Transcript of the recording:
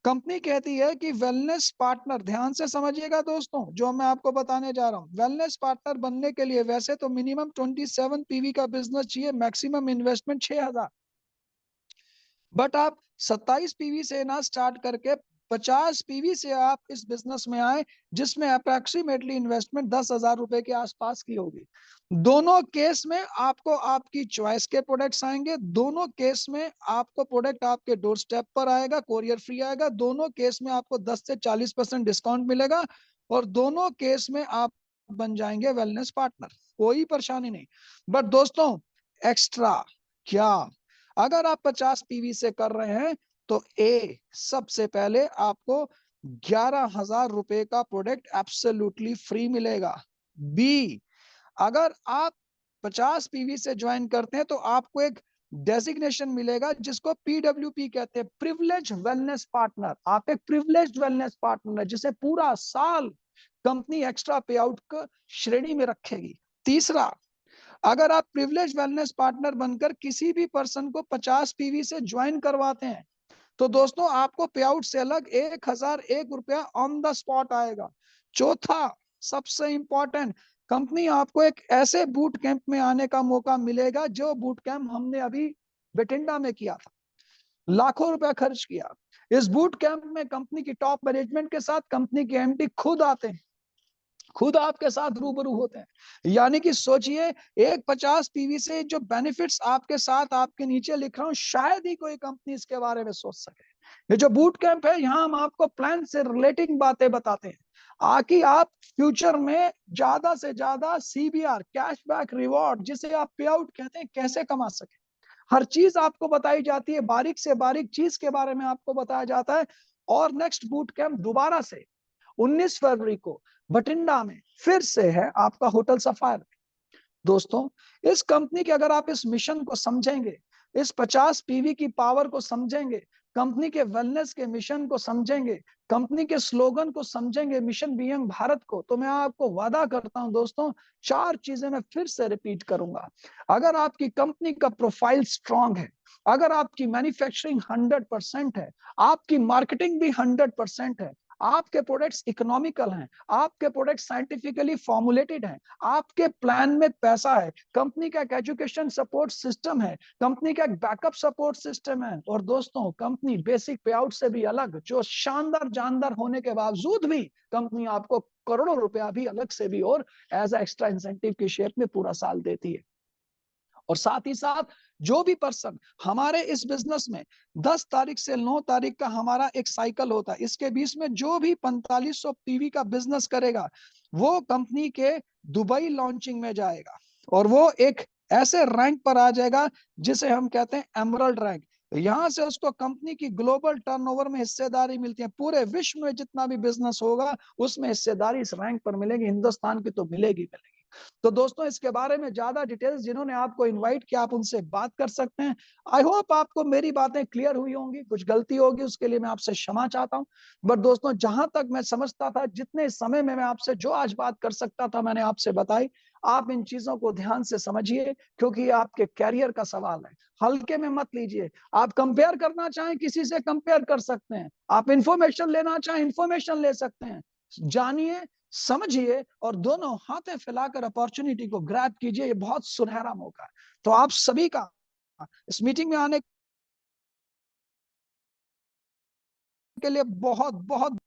Company कहती है कि वेलनेस पार्टनर, ध्यान से समझिएगा दोस्तों जो मैं आपको बताने जा रहा हूँ, वेलनेस पार्टनर बनने के लिए वैसे तो मिनिमम 27 पीवी का बिजनेस चाहिए, मैक्सिमम इन्वेस्टमेंट 6000, बट आप 27 पीवी से ना स्टार्ट करके 50 पीवी से आप इस बिजनेस में आए, जिसमें अप्रोक्सीमेटली इन्वेस्टमेंट 10,000 रुपए के आसपास की होगी। दोनों केस में आपको आपकी चॉइस के प्रोडक्ट्स आएंगे, दोनों केस में आपको प्रोडक्ट आपके डोर स्टेप पर आएगा, कोरियर फ्री आएगा, दोनों केस में आपको 10 से 40% डिस्काउंट मिलेगा, और दोनों केस में आप बन जाएंगे वेलनेस पार्टनर, कोई परेशानी नहीं। बट दोस्तों एक्स्ट्रा क्या, अगर आप 50 पीवी से कर रहे हैं तो ए सबसे पहले आपको 11,000 रुपए का प्रोडक्ट एब्सोल्युटली फ्री मिलेगा। बी, अगर आप 50 पीवी से ज्वाइन करते हैं तो आपको एक डेजिग्नेशन मिलेगा जिसको पीडब्ल्यूपी कहते हैं, प्रिविलेज वेलनेस पार्टनर। आप एक प्रिविलेज वेलनेस पार्टनर है जिसे पूरा साल कंपनी एक्स्ट्रा पे आउट को श्रेणी में रखेगी। तीसरा, अगर आप प्रिविलेज वेलनेस पार्टनर बनकर किसी भी पर्सन को 50 पीवी से ज्वाइन करवाते हैं तो दोस्तों आपको पे आउट से अलग 1,001 रुपया ऑन द स्पॉट आएगा। चौथा, सबसे इंपॉर्टेंट, कंपनी आपको एक ऐसे बूट कैंप में आने का मौका मिलेगा जो बूट कैंप हमने अभी बठिंडा में किया था, लाखों रुपया खर्च किया। इस बूट कैंप में कंपनी की टॉप मैनेजमेंट के साथ कंपनी के एमडी खुद आते हैं, खुद आपके साथ रूबरू होते हैं। यानी कि सोचिए, एक 50 पीवी से जो बेनिफिट्स आपके साथ आपके नीचे लिख रहा हूं, शायद ही कोई कंपनी इसके बारे में सोच सके। ये जो बूट कैंप है, यहाँ हम आपको प्लान से रिलेटिंग बातें बताते हैं, आकि आप फ्यूचर में ज्यादा से ज्यादा सीबीआर, कैशबैक रिवॉर्ड, जिसे आप पे आउट कहते हैं, कैसे कमा सके। हर चीज आपको बताई जाती है, बारीक से बारीक चीज के बारे में आपको बताया जाता है। और नेक्स्ट बूट कैंप दोबारा से 19 फरवरी को बठिंडा में फिर से है, आपका होटल सफायर। दोस्तों इस कंपनी के, अगर आप इस मिशन को समझेंगे, इस 50 पीवी की पावर को समझेंगे, कंपनी के वेलनेस के मिशन को समझेंगे, कंपनी के स्लोगन को समझेंगे, मिशन बियॉन्ड भारत को, तो मैं आपको वादा करता हूं दोस्तों, चार चीजें मैं फिर से रिपीट करूंगा। अगर आपकी कंपनी का प्रोफाइल स्ट्रांग है, अगर आपकी मैन्युफैक्चरिंग 100% है, आपकी मार्केटिंग भी 100% है, आपके प्रोडक्ट्स इकोनॉमिकल हैं, आपके प्रोडक्ट्स साइंटिफिकली फॉर्मुलेटेड हैं, आपके प्लान में पैसा है, कंपनी का एक एजुकेशन सपोर्ट सिस्टम है, कंपनी का एक बैकअप सपोर्ट सिस्टम है, और दोस्तों कंपनी बेसिक पे आउट से भी अलग, जो शानदार जानदार होने के बावजूद भी कंपनी आपको करोड़ों रुपया भी अलग से भी और एज एक्स्ट्रा इंसेंटिव की शेप में पूरा साल देती है। और साथ ही साथ जो भी पर्सन हमारे इस बिजनेस में 10 तारीख से 9 तारीख का हमारा एक साइकिल होता है, इसके बीच में जो भी 4500 पीवी का बिजनेस करेगा वो कंपनी के दुबई लॉन्चिंग में जाएगा, और वो एक ऐसे रैंक पर आ जाएगा जिसे हम कहते हैं एमरल्ड रैंक। यहां से उसको कंपनी की ग्लोबल टर्नओवर में हिस्सेदारी मिलती है, पूरे विश्व में जितना भी बिजनेस होगा उसमें हिस्सेदारी इस रैंक पर मिलेगी, हिंदुस्तान की तो मिलेगी मिलेगी। तो दोस्तों इसके बारे में ज्यादा डिटेल्स जिन्होंने आपको इनवाइट किया आप उनसे बात कर सकते हैं। आई होप आपको मेरी बातें क्लियर हुई होंगी, कुछ गलती होगी उसके लिए मैं आपसे क्षमा चाहता हूं। बट दोस्तों जहां तक मैं समझता था, जितने समय में मैं आपसे जो आज बात कर सकता था मैंने आपसे बताई। आप इन चीजों को ध्यान से समझिए, क्योंकि ये आपके कैरियर का सवाल है, हल्के में मत लीजिए। आप कंपेयर करना चाहें किसी से कंपेयर कर सकते हैं, आप इंफॉर्मेशन लेना चाहें इंफॉर्मेशन ले सकते हैं। जानिए, समझिए, और दोनों हाथें फैलाकर अपॉर्चुनिटी को ग्रैब कीजिए, ये बहुत सुनहरा मौका है। तो आप सभी का इस मीटिंग में आने के लिए बहुत बहुत